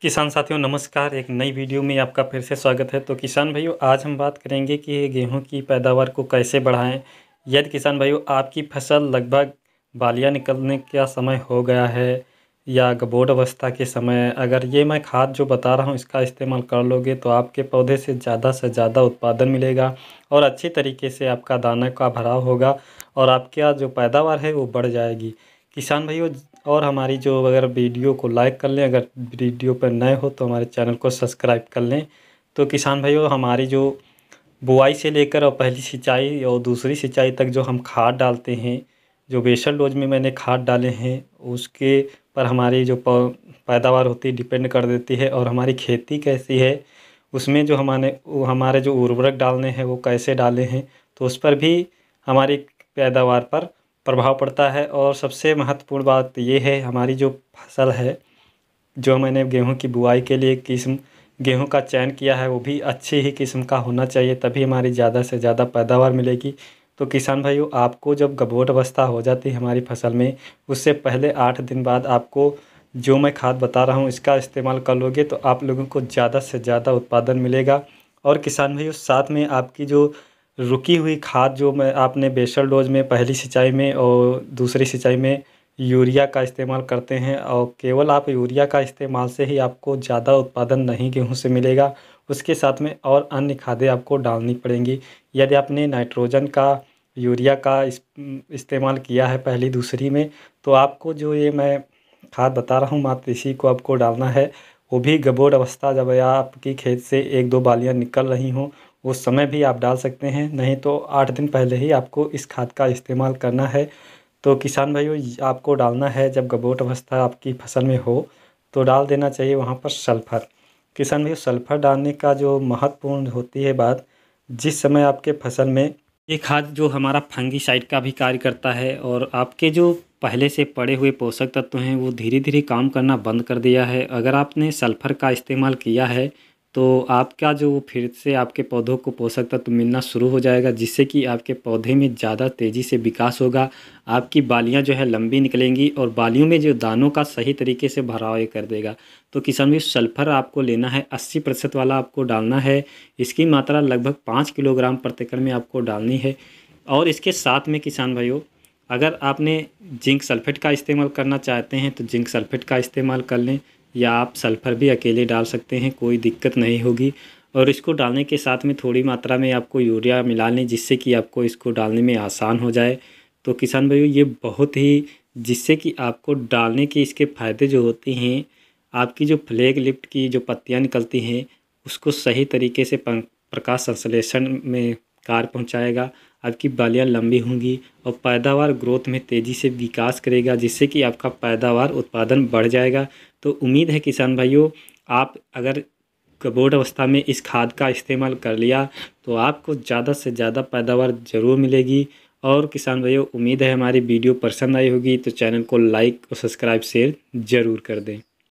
किसान साथियों नमस्कार। एक नई वीडियो में आपका फिर से स्वागत है। तो किसान भाइयों आज हम बात करेंगे कि गेहूं की पैदावार को कैसे बढ़ाएं। यदि किसान भाइयों आपकी फसल लगभग बालियां निकलने का समय हो गया है या गबोड़ अवस्था के समय अगर ये मैं खाद जो बता रहा हूं इसका इस्तेमाल कर लोगे तो आपके पौधे से ज़्यादा उत्पादन मिलेगा और अच्छी तरीके से आपका दाना का भराव होगा और आपका जो पैदावार है वो बढ़ जाएगी। किसान भाइयों और हमारी जो अगर वीडियो को लाइक कर लें, अगर वीडियो पर नए हो तो हमारे चैनल को सब्सक्राइब कर लें। तो किसान भाइयों हमारी जो बुआई से लेकर और पहली सिंचाई और दूसरी सिंचाई तक जो हम खाद डालते हैं, जो बेसल डोज में मैंने खाद डाले हैं उसके पर हमारी जो पैदावार होती है डिपेंड कर देती है और हमारी खेती कैसी है उसमें जो हमारे जो उर्वरक डालने हैं वो कैसे डाले हैं तो उस पर भी हमारी पैदावार पर प्रभाव पड़ता है। और सबसे महत्वपूर्ण बात ये है हमारी जो फसल है, जो मैंने गेहूं की बुआई के लिए किस्म गेहूं का चयन किया है वो भी अच्छी ही किस्म का होना चाहिए, तभी हमारी ज़्यादा से ज़्यादा पैदावार मिलेगी। तो किसान भाइयों आपको जब गबोट अवस्था हो जाती है हमारी फसल में उससे पहले 8 दिन बाद आपको जो मैं खाद बता रहा हूँ इसका इस्तेमाल कर लोगे तो आप लोगों को ज़्यादा से ज़्यादा उत्पादन मिलेगा। और किसान भाइयों साथ में आपकी जो रुकी हुई खाद जो मैं आपने बेसल डोज में पहली सिंचाई में और दूसरी सिंचाई में यूरिया का इस्तेमाल करते हैं और केवल आप यूरिया का इस्तेमाल से ही आपको ज़्यादा उत्पादन नहीं गेहूं से मिलेगा, उसके साथ में और अन्य खादें आपको डालनी पड़ेंगी। यदि आपने नाइट्रोजन का यूरिया का इस्तेमाल किया है पहली दूसरी में तो आपको जो ये मैं खाद बता रहा हूँ मात्र इसी को आपको डालना है, वो भी गबोड़ अवस्था जब या आपकी खेत से 1-2 बालियाँ निकल रही हों उस समय भी आप डाल सकते हैं, नहीं तो 8 दिन पहले ही आपको इस खाद का इस्तेमाल करना है। तो किसान भाइयों आपको डालना है जब गबोट अवस्था आपकी फसल में हो तो डाल देना चाहिए वहाँ पर सल्फर। किसान भाइयों सल्फर डालने का जो महत्वपूर्ण होती है बात, जिस समय आपके फसल में ये खाद जो हमारा फंगीसाइड का भी कार्य करता है और आपके जो पहले से पड़े हुए पोषक तत्व हैं वो धीरे धीरे काम करना बंद कर दिया है। अगर आपने सल्फर का इस्तेमाल किया है तो आपका जो फिर से आपके पौधों को पोषक तत्व मिलना शुरू हो जाएगा, जिससे कि आपके पौधे में ज़्यादा तेज़ी से विकास होगा। आपकी बालियां जो है लंबी निकलेंगी और बालियों में जो दानों का सही तरीके से भराव ये कर देगा। तो किसान भाई सल्फर आपको लेना है 80% वाला आपको डालना है। इसकी मात्रा लगभग 5 किलोग्राम प्रति एकड़ में आपको डालनी है। और इसके साथ में किसान भाइयों अगर आपने जिंक सल्फेट का इस्तेमाल करना चाहते हैं तो जिंक सल्फेट का इस्तेमाल कर लें, या आप सल्फ़र भी अकेले डाल सकते हैं, कोई दिक्कत नहीं होगी। और इसको डालने के साथ में थोड़ी मात्रा में आपको यूरिया मिला लें जिससे कि आपको इसको डालने में आसान हो जाए। तो किसान भाइयों ये बहुत ही जिससे कि आपको डालने के इसके फ़ायदे जो होते हैं, आपकी जो फ्लैग लिफ्ट की जो पत्तियाँ निकलती हैं उसको सही तरीके से प्रकाश संश्लेषण में कार्य पहुँचाएगा। आपकी बालियाँ लंबी होंगी और पैदावार ग्रोथ में तेज़ी से विकास करेगा, जिससे कि आपका पैदावार उत्पादन बढ़ जाएगा। तो उम्मीद है किसान भाइयों आप अगर गबोड़ अवस्था में इस खाद का इस्तेमाल कर लिया तो आपको ज़्यादा से ज़्यादा पैदावार ज़रूर मिलेगी। और किसान भाइयों उम्मीद है हमारी वीडियो पसंद आई होगी तो चैनल को लाइक और सब्सक्राइब शेयर ज़रूर कर दें।